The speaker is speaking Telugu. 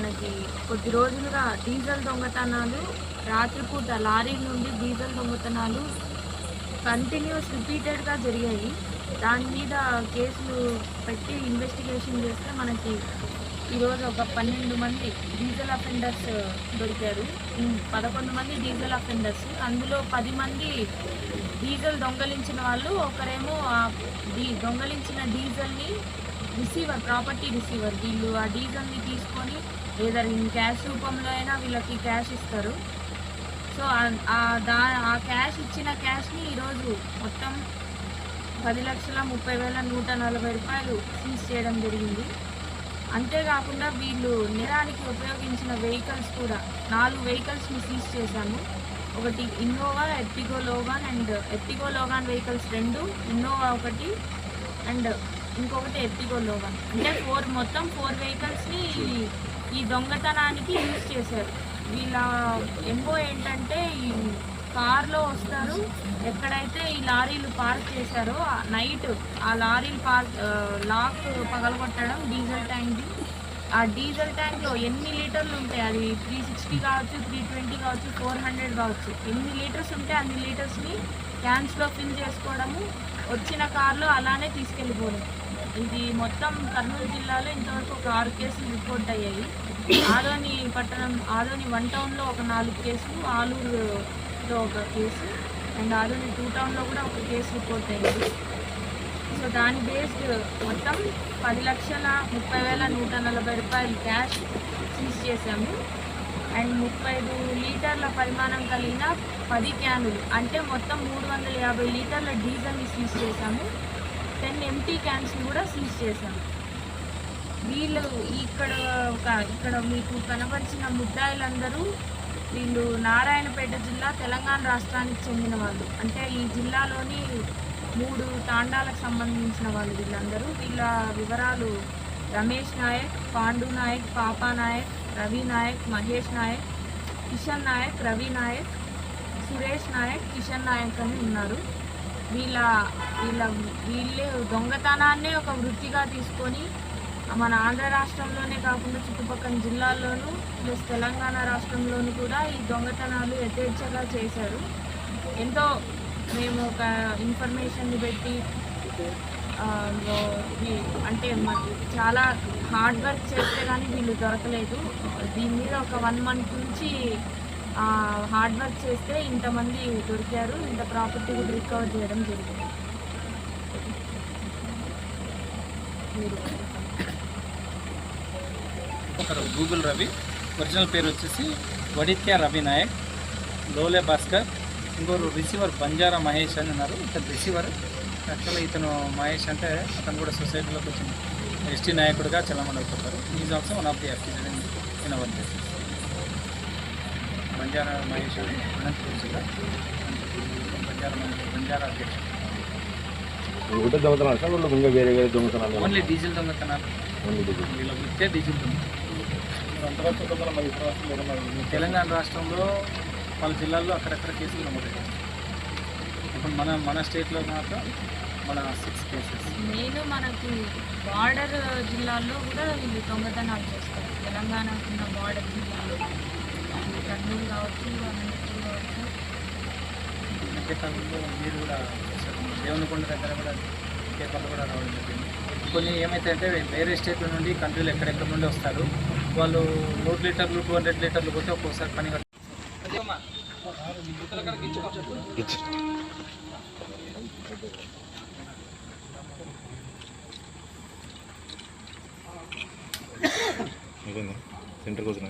మనకి కొద్ది రోజులుగా డీజిల్ దొంగతనాలు, రాత్రిపూట లారీల నుండి డీజిల్ దొంగతనాలు కంటిన్యూస్ రిపీటెడ్గా జరిగాయి. దాని మీద కేసులు పెట్టి ఇన్వెస్టిగేషన్ చేస్తే మనకి ఈరోజు ఒక 12 మంది డీజిల్ అఫెండర్స్ దొరికారు. 11 మంది డీజిల్ అఫెండర్స్, అందులో 10 మంది డీజిల్ దొంగలించిన వాళ్ళు. ఒకరేమో దొంగలించిన డీజిల్ని రిసీవర్, ప్రాపర్టీ రిసీవర్, వీళ్ళు ఆ డీజిల్ని తీసుకొని లేదా క్యాష్ రూపంలో అయినా వీళ్ళకి క్యాష్ ఇస్తారు. సో ఆ క్యాష్ ఇచ్చిన క్యాష్ని ఈరోజు మొత్తం 10,30,140 రూపాయలు సీజ్ చేయడం జరిగింది. అంతేకాకుండా వీళ్ళు నేరానికి ఉపయోగించిన వెహికల్స్ కూడా 4 వెహికల్స్ని సీజ్ చేశాము. ఒకటి Innova, Ertiga Logan and Ertiga Logan vehicles 2, Innova 1 and ఇంకొకటి ఎర్టిగో లోగాన్. అంటే మొత్తం 4 వెహికల్స్ని ఈ దొంగతనానికి యూజ్ చేశారు. వీళ్ళ ఎంఓ ఏంటంటే ఈ కార్లో వస్తారు, ఎక్కడైతే ఈ లారీలు పార్క్ చేశారో నైట్ ఆ లారీలు లాక్ పగలగొట్టడం, డీజిల్ ట్యాంక్, ఆ డీజిల్ ట్యాంక్లో ఎన్ని లీటర్లు ఉంటాయి, అది 360 కావచ్చు, 320 కావచ్చు, 400 కావచ్చు, ఎన్ని లీటర్స్ ఉంటే అన్ని లీటర్స్ని క్యాన్స్లో ఫిల్ చేసుకోవడము, వచ్చిన కార్లో అలానే తీసుకెళ్ళిపోవడం. ఇది మొత్తం కర్నూలు జిల్లాలో ఇంతవరకు ఒక 6 కేసులు రిపోర్ట్ అయ్యాయి. ఆదోని 1 టౌన్లో ఒక 4 కేసులు, ఆలూరులో ఒక కేసు అండ్ ఆదోని 2 టౌన్లో కూడా ఒక కేసు రిపోర్ట్ అయ్యింది. సో దాని బేస్డ్ మొత్తం 10,30,140 రూపాయలు క్యాష్ సీజ్ చేశాము. అండ్ 35 లీటర్ల పరిమాణం కలిగిన 10 క్యానులు, అంటే మొత్తం 350 లీటర్ల డీజిల్ని సీజ్ చేశాము. 10 ఎంటీ క్యాన్స్ని కూడా సీజ్ చేశాము. వీళ్ళు ఇక్కడ మీకు కనబరిచిన ముద్దాయిలందరూ వీళ్ళు నారాయణపేట జిల్లా, తెలంగాణ రాష్ట్రానికి చెందిన వాళ్ళు. అంటే ఈ జిల్లాలోని 3 తాండాలకు సంబంధించిన వాళ్ళు వీళ్ళందరూ. వీళ్ళ వివరాలు: రమేష్ నాయక్, పాండు నాయక్, పాపా నాయక్, రవి నాయక్, మహేష్ నాయక్, కిషన్ నాయక్, రవి నాయక్, సురేష్ నాయక్, కిషన్ నాయక్ అని ఉన్నారు. వీళ్ళే దొంగతనాన్నే ఒక వృత్తిగా తీసుకొని మన ఆంధ్ర రాష్ట్రంలోనే కాకుండా చుట్టుపక్కల జిల్లాల్లోనూ ప్లస్ తెలంగాణ రాష్ట్రంలోనూ కూడా ఈ దొంగతనాలు యథేచ్ఛగా చేశారు. ఎంతో మేము ఒక ఇన్ఫర్మేషన్ని పెట్టి అంటే చాలా హార్డ్ వర్క్ చేస్తే కానీ వీళ్ళు దొరకలేదు. దీని మీద ఒక 1 మంత్ నుంచి హార్డ్ వర్క్ చేస్తే ఇంతమంది దొరికారు. ఇంత ప్రాపర్టీ కూడా రికవర్ చేయడం జరిగింది. గూగుల్ రవి, ఒరిజినల్ పేరు వచ్చేసి వడిత్య రవి నాయక్, లోలే భాస్కర్, ఇంకోరు రిసీవర్ బంజారా మహేష్ అని ఉన్నారు. ఇతను రిసీవర్. యాక్చువల్గా ఇతను మహేష్ అంటే అతను కూడా సొసైటీలోకి వచ్చిన ఎస్టీ నాయకుడిగా చల్లమని అవుతారు. Is also one of the activity in our place. Banjara Mahesh అని అనంతపురం జిల్లా బంజారా అధ్యక్షుడు. ఓన్లీ డీజిల్ దొంగతనాలు, వీళ్ళ వృత్తే డీజిల్ దొంగతనాలు. తెలంగాణ రాష్ట్రంలో పలు జిల్లాల్లో అక్కడక్కడ కేసులు నమోదయ్యాయి. ఇప్పుడు మన స్టేట్లో మాత్రం మన 6 కేసెస్. నేను మనకి బార్డర్ జిల్లాల్లో కూడా వీళ్ళు దొంగతనాలు చేస్తారు. తెలంగాణకున్న బార్డర్ జిల్లాలో కర్నూలు కావచ్చు, అనంతపురం కావచ్చు. మధ్యకాలంలో మీరు కూడా దేవునికొండ దగ్గర కూడా పేపర్లు కూడా రావడం జరిగింది. కొన్ని ఏమైతే అంటే వేరే స్టేట్ల నుండి, కంట్రీలు ఎక్కడెక్కడ నుండి వస్తారు. వాళ్ళు 100 లీటర్లు 200 లీటర్లు పోతే ఒక్కోసారి పని సెంటర్కి వచ్చిన